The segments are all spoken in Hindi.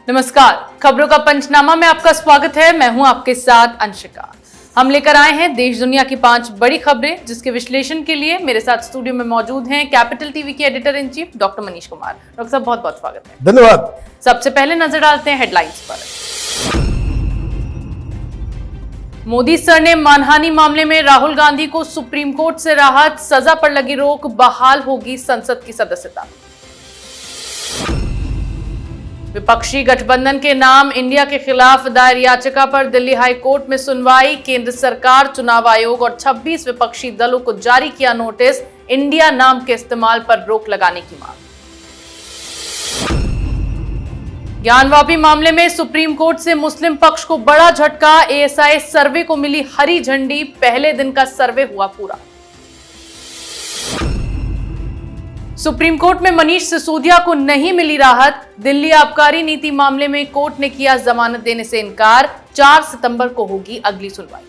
नमस्कार, खबरों का पंचनामा में आपका स्वागत है। मैं हूं आपके साथ अंशिका। हम लेकर आए हैं देश दुनिया की 5 बड़ी खबरें, जिसके विश्लेषण के लिए मेरे साथ स्टूडियो में मौजूद हैं कैपिटल टीवी के editor in chief doctor Manish Kumar. Doctor साहब, बहुत बहुत स्वागत है। धन्यवाद। सबसे पहले नजर डालते हैं हेडलाइंस पर। मोदी सर ने मानहानि मामले में राहुल गांधी को सुप्रीम कोर्ट से राहत, सजा पर लगी रोक, बहाल होगी संसद की सदस्यता। विपक्षी गठबंधन के नाम इंडिया के खिलाफ दायर याचिका पर दिल्ली हाई कोर्ट में सुनवाई। केंद्र सरकार, चुनाव आयोग और 26 विपक्षी दलों को जारी किया नोटिस, इंडिया नाम के इस्तेमाल पर रोक लगाने की मांग। ज्ञानवापी मामले में सुप्रीम कोर्ट से मुस्लिम पक्ष को बड़ा झटका, एएसआई सर्वे को मिली हरी झंडी, पहले दिन का सर्वे हुआ पूरा। सुप्रीम कोर्ट में मनीष सिसोदिया को नहीं मिली राहत, दिल्ली आबकारी नीति मामले में कोर्ट ने किया जमानत देने से इनकार, 4 सितंबर को होगी अगली सुनवाई।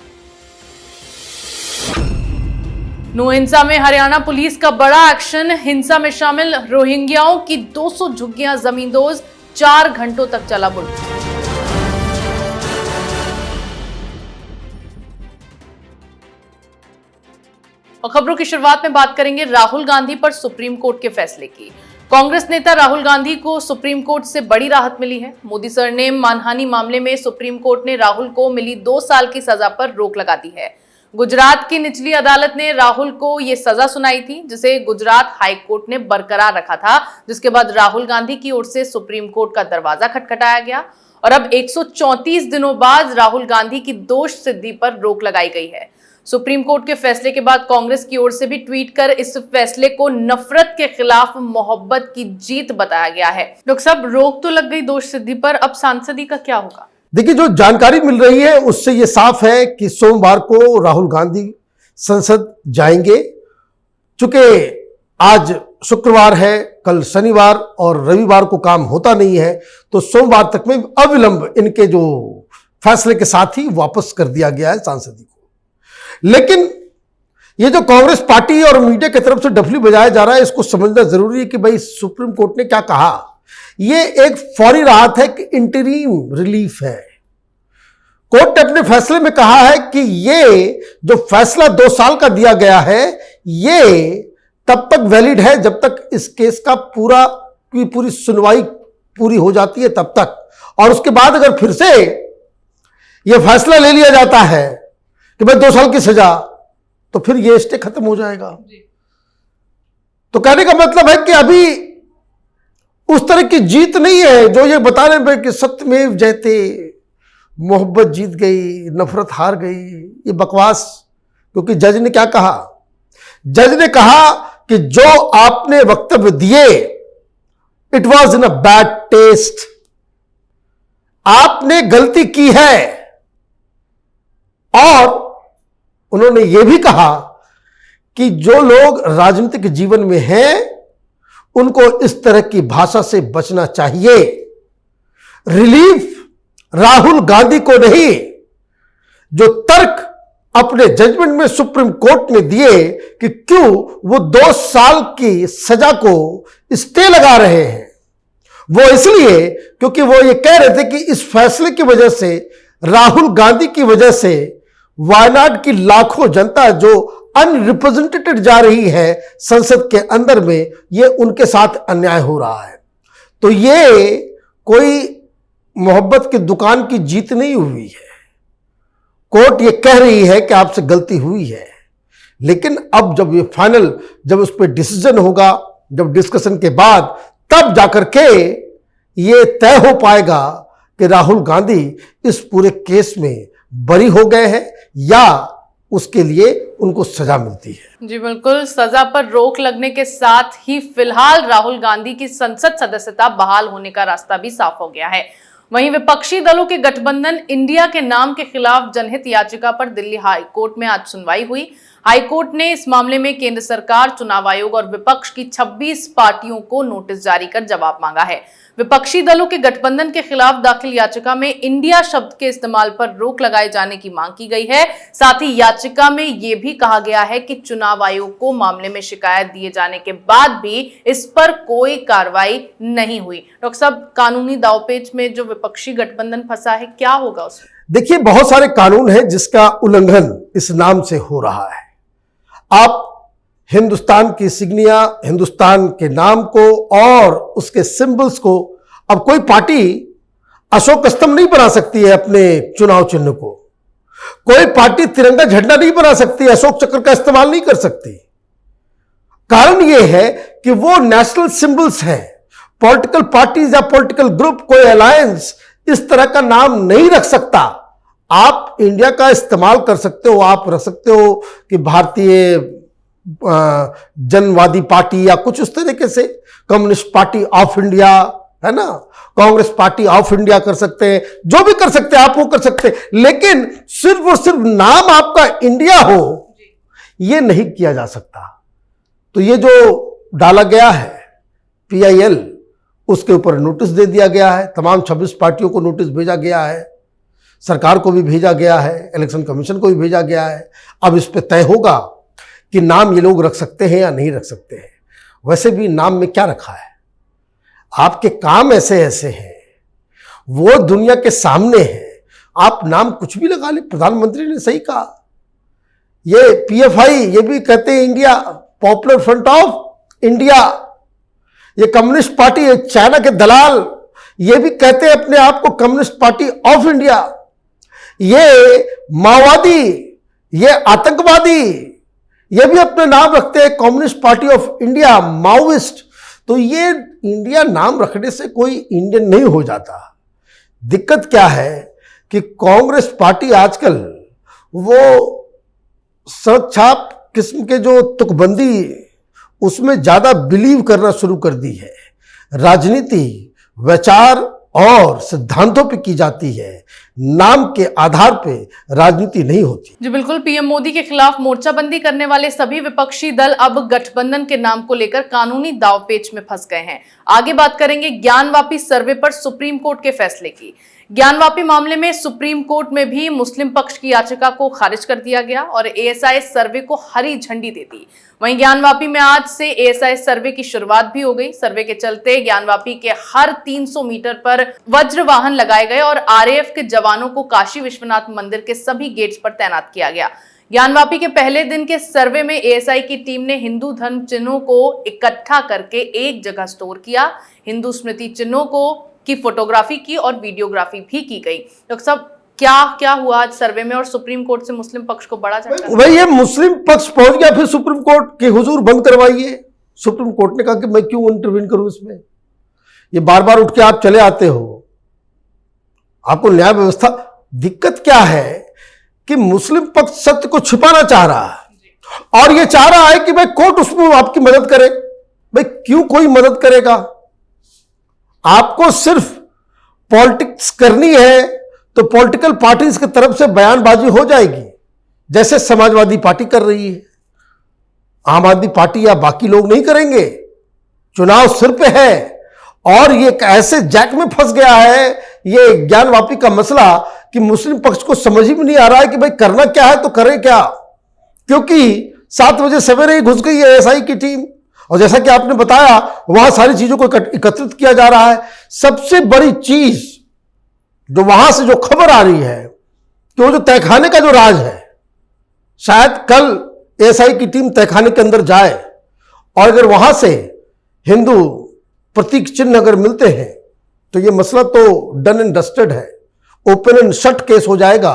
नो हिंसा में हरियाणा पुलिस का बड़ा एक्शन, हिंसा में शामिल रोहिंग्याओं की 200 झुग्गियां जमींदोज, 4 घंटों तक चला बुलडोजर। और खबरों की शुरुआत में बात करेंगे राहुल गांधी पर सुप्रीम कोर्ट के फैसले की। कांग्रेस नेता राहुल गांधी को सुप्रीम कोर्ट से बड़ी राहत मिली है। मोदी सर ने मानहानि मामले में सुप्रीम कोर्ट ने राहुल को मिली 2 साल की सजा पर रोक लगा दी है। गुजरात की निचली अदालत ने राहुल को यह सजा सुनाई थी, जिसे गुजरात हाई कोर्ट ने बरकरार रखा था, जिसके बाद राहुल गांधी की ओर से सुप्रीम कोर्ट का दरवाजा खटखटाया गया और अब 134 दिनों बाद राहुल गांधी की दोष सिद्धि पर रोक लगाई गई है। सुप्रीम कोर्ट के फैसले के बाद कांग्रेस की ओर से भी ट्वीट कर इस फैसले को नफरत के खिलाफ मोहब्बत की जीत बताया गया है। डॉक्टर साहब, रोक तो लग गई दोष सिद्धि पर, अब सांसदी का क्या होगा? देखिए, जो जानकारी मिल रही है उससे ये साफ है कि सोमवार को राहुल गांधी संसद जाएंगे। चूंकि आज शुक्रवार है, कल शनिवार और रविवार को काम होता नहीं है, तो सोमवार तक में अविलंब इनके जो फैसले के साथ ही वापस कर दिया गया है सांसदी को। लेकिन ये जो कांग्रेस पार्टी और मीडिया की तरफ से डफली बजाया जा रहा है, इसको समझना जरूरी है कि भाई सुप्रीम कोर्ट ने क्या कहा। ये एक फौरी राहत है कि इंटरिम रिलीफ है। कोर्ट ने अपने फैसले में कहा है कि ये जो फैसला 2 साल का दिया गया है, ये तब तक वैलिड है जब तक इस केस का पूरी सुनवाई पूरी हो जाती है, तब तक। और उसके बाद अगर फिर से यह फैसला ले लिया जाता है कि भाई 2 साल की सजा, तो फिर ये स्टे खत्म हो जाएगा। तो कहने का मतलब है कि अभी उस तरह की जीत नहीं है जो ये बताने में कि सत्यमेव जयते, मोहब्बत जीत गई, नफरत हार गई, ये बकवास। क्योंकि जज ने क्या कहा? जज ने कहा कि जो आपने वक्तव्य दिए, it was in a bad taste, आपने गलती की है। और उन्होंने यह भी कहा कि जो लोग राजनीतिक जीवन में हैं, उनको इस तरह की भाषा से बचना चाहिए। रिलीफ राहुल गांधी को नहीं, जो तर्क अपने जजमेंट में सुप्रीम कोर्ट ने दिए कि क्यों वो 2 साल की सजा को स्टे लगा रहे हैं, वो इसलिए क्योंकि वो ये कह रहे थे कि इस फैसले की वजह से, राहुल गांधी की वजह से वायनाड की लाखों जनता जो अनरिप्रेजेंटेटेड जा रही है संसद के अंदर में, ये उनके साथ अन्याय हो रहा है। तो ये कोई मोहब्बत की दुकान की जीत नहीं हुई है। कोर्ट ये कह रही है कि आपसे गलती हुई है, लेकिन अब जब ये फाइनल, जब उस पर डिसीजन होगा, जब डिस्कशन के बाद, तब जाकर के ये तय हो पाएगा कि राहुल गांधी इस पूरे केस में बरी हो गए हैं या उसके लिए उनको सजा मिलती है। जी बिल्कुल, सजा पर रोक लगने के साथ ही फिलहाल राहुल गांधी की संसद सदस्यता बहाल होने का रास्ता भी साफ हो गया है। वहीं विपक्षी दलों के गठबंधन इंडिया के नाम के खिलाफ जनहित याचिका पर दिल्ली हाई कोर्ट में आज सुनवाई हुई। हाईकोर्ट ने इस मामले में केंद्र सरकार, चुनाव आयोग और विपक्ष की 26 पार्टियों को नोटिस जारी कर जवाब मांगा है। विपक्षी दलों के गठबंधन के खिलाफ दाखिल याचिका में इंडिया शब्द के इस्तेमाल पर रोक लगाए जाने की मांग की गई है। साथ ही याचिका में यह भी कहा गया है कि चुनाव आयोग को मामले में शिकायत दिए जाने के बाद भी इस पर कोई कार्रवाई नहीं हुई। डॉक्टर साहब, कानूनी दांवपेच में जो विपक्षी गठबंधन फंसा है, क्या होगा उसमें? देखिए, बहुत सारे कानून हैं जिसका उल्लंघन इस नाम से हो रहा है। आप हिंदुस्तान की सिग्निया, हिंदुस्तान के नाम को और उसके सिंबल्स को, अब कोई पार्टी अशोक स्तंभ नहीं बना सकती है अपने चुनाव चिन्ह को। कोई पार्टी तिरंगा झंडा नहीं बना सकती, अशोक चक्र का इस्तेमाल नहीं कर सकती। कारण यह है कि वो नेशनल सिंबल्स हैं। पॉलिटिकल पार्टीज या पॉलिटिकल ग्रुप, कोई अलायंस इस तरह का नाम नहीं रख सकता। आप इंडिया का इस्तेमाल कर सकते हो, आप रख सकते हो कि भारतीय जनवादी पार्टी या कुछ उस तरीके से, कम्युनिस्ट पार्टी ऑफ इंडिया, है ना, कांग्रेस पार्टी ऑफ इंडिया कर सकते हैं, जो भी कर सकते हैं आप वो कर सकते हैं, लेकिन सिर्फ और सिर्फ नाम आपका इंडिया हो यह नहीं किया जा सकता। तो ये जो डाला गया है PIL, उसके ऊपर नोटिस दे दिया गया है। तमाम 26 पार्टियों को नोटिस भेजा गया है, सरकार को भी भेजा गया है, इलेक्शन कमीशन को भी भेजा गया है। अब इस पे तय होगा कि नाम ये लोग रख सकते हैं या नहीं रख सकते हैं। वैसे भी नाम में क्या रखा है? आपके काम ऐसे ऐसे हैं, वो दुनिया के सामने है, आप नाम कुछ भी लगा ले। प्रधानमंत्री ने सही कहा, ये PFI ये भी कहते हैं India, popular front of India. ये कम्युनिस्ट पार्टी, चाइना के दलाल, ये भी कहते हैं अपने आप को कम्युनिस्ट पार्टी ऑफ इंडिया। ये माओवादी, ये आतंकवादी, ये भी अपने नाम रखते हैं communist party of India, Maoist. तो ये इंडिया नाम रखने से कोई इंडियन नहीं हो जाता। दिक्कत क्या है कि कांग्रेस पार्टी आजकल वो सड़क छाप किस्म के जो तुकबंदी, उसमें ज्यादा बिलीव करना शुरू कर दी है। राजनीति विचार और सिद्धांतों पे की जाती है, नाम के आधार पे राजनीति नहीं होती। जी बिल्कुल, PM मोदी के खिलाफ मोर्चाबंदी करने वाले सभी विपक्षी दल अब गठबंधन के नाम को लेकर कानूनी दांवपेच में फंस गए हैं। आगे बात करेंगे ज्ञानवापी सर्वे पर सुप्रीम कोर्ट के फैसले की। ज्ञानवापी मामले में सुप्रीम कोर्ट में भी मुस्लिम पक्ष की याचिका को खारिज कर दिया गया और ASI सर्वे को हरी झंडी दे दी। वहीं ज्ञानवापी में आज से ASI सर्वे की शुरुआत भी हो गई। सर्वे के चलते ज्ञानवापी के हर 300 मीटर पर वज्र वाहन लगाए गए और RAF के जवानों को काशी विश्वनाथ मंदिर के सभी गेट्स पर तैनात किया गया। ज्ञानवापी के पहले दिन के सर्वे में ASI की टीम ने हिंदू धर्म चिन्हों को इकट्ठा करके एक जगह स्टोर किया। हिंदू स्मृति चिन्हों की फोटोग्राफी की और वीडियोग्राफी भी की गई। डॉक्टर साहब, क्या क्या हुआ आज सर्वे में और सुप्रीम कोर्ट से मुस्लिम पक्ष को बड़ा झटका? भाई, ये मुस्लिम पक्ष पहुंच गया, फिर सुप्रीम कोर्ट के हुजूर बंद करवाइए। सुप्रीम कोर्ट ने कहा कि मैं क्यों इंटरवीन करूं इसमें, ये बार बार उठ के आप चले आते हो, आपको न्याय व्यवस्था। दिक्कत क्या है कि मुस्लिम पक्ष सत्य को छिपाना चाह रहा है और ये चाह रहा है कि भाई कोर्ट उसमें आपकी मदद करे। भाई क्यों कोई मदद करेगा? आपको सिर्फ पॉलिटिक्स करनी है तो पॉलिटिकल पार्टीज की तरफ से बयानबाजी हो जाएगी, जैसे समाजवादी पार्टी कर रही है। आम आदमी पार्टी या बाकी लोग नहीं करेंगे। चुनाव सिर पे है और ये एक ऐसे जैक में फंस गया है ये ज्ञानवापी का मसला कि मुस्लिम पक्ष को समझ ही नहीं आ रहा है कि भाई करना क्या है तो करें क्या, क्योंकि 7 बजे सवेरे ही घुस गई है ASI की टीम और जैसा कि आपने बताया वहां सारी चीजों को एकत्रित किया जा रहा है। सबसे बड़ी चीज जो वहां से जो खबर आ रही है कि वो जो तहखाने का जो राज है, शायद कल ASI की टीम तहखाने के अंदर जाए और अगर वहां से हिंदू प्रतीक चिन्ह अगर मिलते हैं तो ये मसला तो डन एंड डस्टेड है, ओपन एंड शट केस हो जाएगा।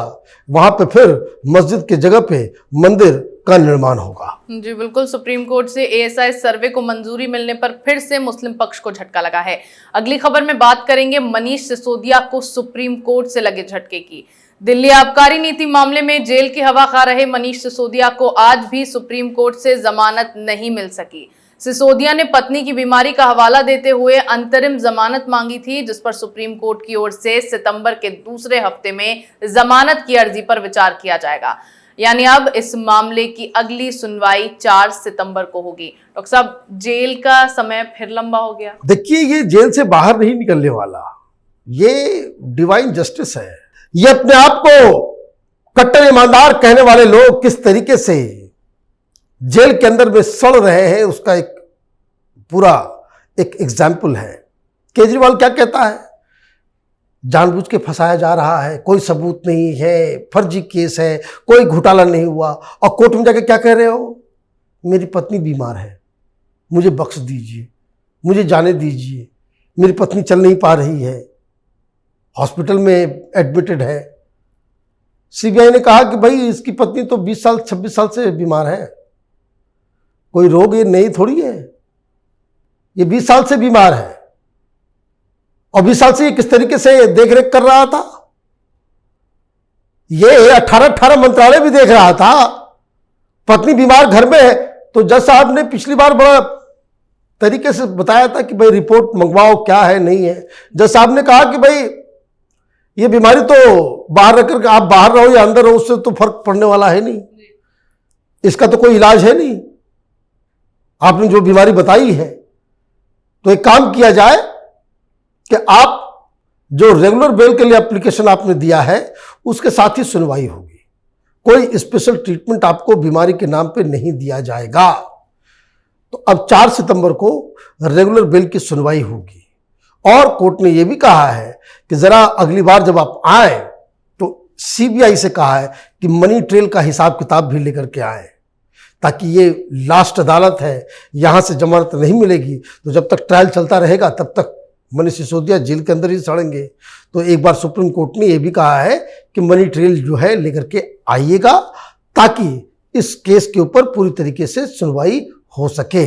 वहां पे फिर मस्जिद की जगह पे मंदिर का निर्माण होगा। जी बिल्कुल, सुप्रीम कोर्ट से ASI सर्वे को मंजूरी मिलने पर फिर से मुस्लिम पक्ष को झटका लगा है। अगली खबर में बात करेंगे मनीष सिसोदिया को सुप्रीम कोर्ट से लगे झटके की। दिल्ली आबकारी नीति मामले में जेल की हवा खा रहे मनीष सिसोदिया को आज भी सुप्रीम कोर्ट से जमानत नहीं मिल सकी। सिसोदिया ने पत्नी की बीमारी का हवाला देते हुए अंतरिम जमानत मांगी थी, जिस पर सुप्रीम कोर्ट की ओर से सितंबर के दूसरे हफ्ते में जमानत की अर्जी पर विचार किया जाएगा। यानी अब इस मामले की अगली सुनवाई 4 सितंबर को होगी। डॉक्टर साहब, जेल का समय फिर लंबा हो गया। देखिए, ये जेल से बाहर नहीं निकलने वाला, ये डिवाइन जस्टिस है। ये अपने आप को कट्टर ईमानदार कहने वाले लोग किस तरीके से जेल के अंदर में सड़ रहे हैं, उसका एक पूरा एक एग्जाम्पल है। केजरीवाल क्या कहता है? जानबूझ के फंसाया जा रहा है, कोई सबूत नहीं है, फर्जी केस है, कोई घोटाला नहीं हुआ, और कोर्ट में जाके क्या कह रहे हो? मेरी पत्नी बीमार है, मुझे बख्श दीजिए, मुझे जाने दीजिए, मेरी पत्नी चल नहीं पा रही है, हॉस्पिटल में एडमिटेड है। सीबीआई ने कहा कि भाई इसकी पत्नी तो 20 साल 26 साल से बीमार है, कोई रोग ये नहीं थोड़ी है, ये 20 साल से बीमार है, और 20 साल से ये किस तरीके से देखरेख कर रहा था? ये 18 मंत्रालय भी देख रहा था। पत्नी बीमार घर में है तो जज साहब ने पिछली बार बड़ा तरीके से बताया था कि भाई रिपोर्ट मंगवाओ, क्या है नहीं है। जज साहब ने कहा कि भाई ये बीमारी तो बाहर रख कर आप बाहर रहो या अंदर रहो, उससे तो फर्क पड़ने वाला है नहीं, इसका तो कोई इलाज है नहीं, आपने जो बीमारी बताई है। तो एक काम किया जाए कि आप जो रेगुलर बेल के लिए एप्लीकेशन आपने दिया है उसके साथ ही सुनवाई होगी, कोई स्पेशल ट्रीटमेंट आपको बीमारी के नाम पे नहीं दिया जाएगा। तो अब 4 सितंबर को रेगुलर बेल की सुनवाई होगी, और कोर्ट ने यह भी कहा है कि जरा अगली बार जब आप आए तो सीबीआई से कहा है कि मनी ट्रेल का हिसाब किताब भी लेकर के आए, ताकि ये लास्ट अदालत है, यहां से जमानत नहीं मिलेगी तो जब तक ट्रायल चलता रहेगा तब तक मनीष सिसोदिया जेल के अंदर ही सड़ेंगे। तो एक बार सुप्रीम कोर्ट ने यह भी कहा है कि मनी ट्रेल जो है लेकर के आइएगा, ताकि इस केस के ऊपर पूरी तरीके से सुनवाई हो सके।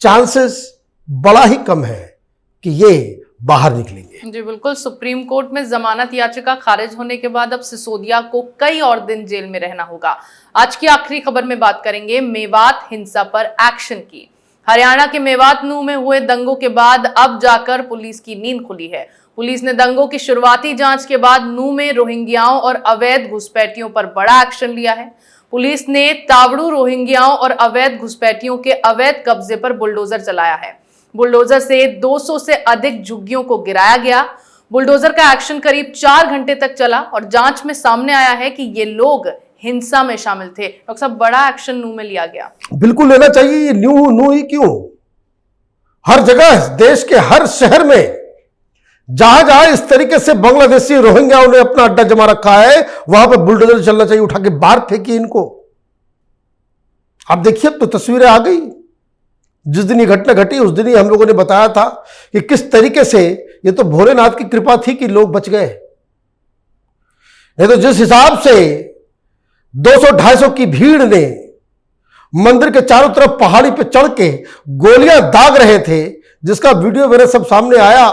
चांसेस बड़ा ही कम है कि ये बाहर निकलेंगे। जी बिल्कुल। सुप्रीम कोर्ट में जमानत याचिका खारिज होने के बाद अब सिसोदिया को कई और दिन जेल में रहना होगा। आज की आखिरी खबर में बात करेंगे मेवात हिंसा पर एक्शन की। हरियाणा के मेवात नूह में हुए दंगों के बाद अब जाकर पुलिस की नींद खुली है। पुलिस ने दंगों की शुरुआती जांच के बाद नूह में रोहिंग्याओं और अवैध घुसपैठियों पर बड़ा एक्शन लिया है। पुलिस ने तावड़ू रोहिंग्याओं और अवैध घुसपैठियों के अवैध कब्जे पर बुलडोजर चलाया है। बुलडोजर से 200 से अधिक झुग्गियों को गिराया गया। बुलडोजर का एक्शन करीब 4 घंटे तक चला और जांच में सामने आया है कि ये लोग हिंसा में शामिल थे। डॉक्टर साहब, बड़ा एक्शन नूह में लिया गया। बिल्कुल लेना चाहिए। ये नूह ही क्यों, हर जगह देश के हर शहर में जहां जहां इस तरीके से बांग्लादेशी रोहिंग्याओं ने अपना अड्डा जमा रखा है वहां पर बुलडोजर चलना चाहिए, उठा के बाहर फेंकिए इनको। आप देखिए, अब तो तस्वीरें आ गई। जिस दिन ये घटना घटी उस दिन ही हम लोगों ने बताया था कि किस तरीके से ये तो भोलेनाथ की कृपा थी कि लोग बच गए, नहीं तो जिस हिसाब से 200-250 की भीड़ ने मंदिर के चारों तरफ पहाड़ी पे चढ़ के गोलियां दाग रहे थे, जिसका वीडियो मेरे सब सामने आया,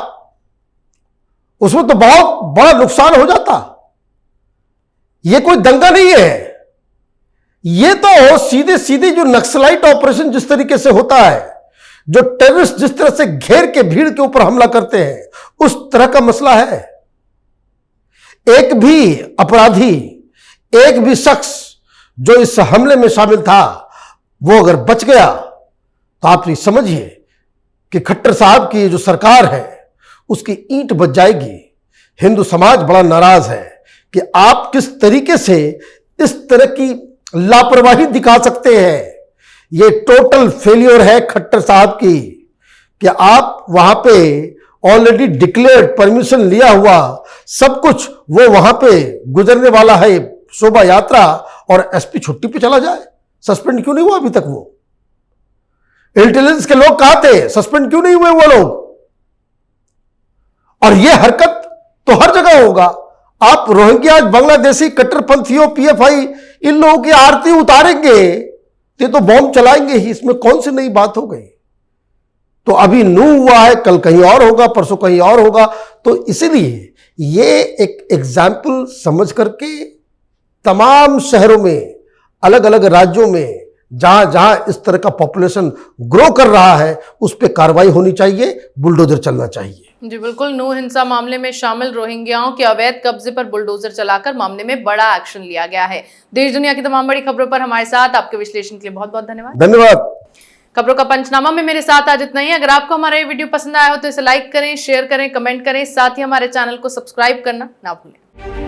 उसमें तो बहुत बड़ा नुकसान हो जाता। यह कोई दंगा नहीं है, ये तो सीधे सीधे जो नक्सलाइट ऑपरेशन जिस तरीके से होता है, जो टेररिस्ट जिस तरह से घेर के भीड़ के ऊपर हमला करते हैं, उस तरह का मसला है। एक भी अपराधी, एक भी शख्स जो इस हमले में शामिल था, वो अगर बच गया तो आप ये समझिए कि खट्टर साहब की जो सरकार है उसकी ईंट बच जाएगी। हिंदू समाज बड़ा नाराज है कि आप किस तरीके से इस तरह की लापरवाही दिखा सकते हैं। ये टोटल फेलियर है खट्टर साहब की कि आप वहां पे ऑलरेडी डिक्लेयर्ड परमिशन लिया हुआ सब कुछ, वो वहां पे गुजरने वाला है शोभा यात्रा, और एसपी छुट्टी पे चला जाए। सस्पेंड क्यों नहीं हुआ अभी तक? वो इंटेलिजेंस के लोग कहां थे? सस्पेंड क्यों नहीं हुए वो लोग? और ये हरकत तो हर जगह होगा। आप रोहिंग्या, बांग्लादेशी कट्टरपंथियों, पीएफआई, इन लोगों की आरती उतारेंगे तो तो बॉम्ब चलाएंगे ही, इसमें कौन सी नई बात हो गई? तो अभी नूह हुआ है, कल कहीं और होगा, परसों कहीं और होगा। तो इसीलिए ये एक एग्जाम्पल समझ करके तमाम शहरों में, अलग अलग राज्यों में जहां जहां इस तरह का पॉपुलेशन ग्रो कर रहा है, उस पर कार्रवाई होनी चाहिए, बुलडोजर चलना चाहिए। जी बिल्कुल, नू हिंसा मामले में शामिल रोहिंग्याओं के अवैध कब्जे पर बुलडोजर चलाकर मामले में बड़ा एक्शन लिया गया है। देश दुनिया की तमाम बड़ी खबरों पर हमारे साथ आपके विश्लेषण के लिए बहुत बहुत धन्यवाद। धन्यवाद। खबरों का पंचनामा में मेरे साथ आज इतना ही। अगर आपको हमारा ये वीडियो पसंद आया हो तो इसे लाइक करें, शेयर करें, कमेंट करें, साथ ही हमारे चैनल को सब्सक्राइब करना ना भूलें।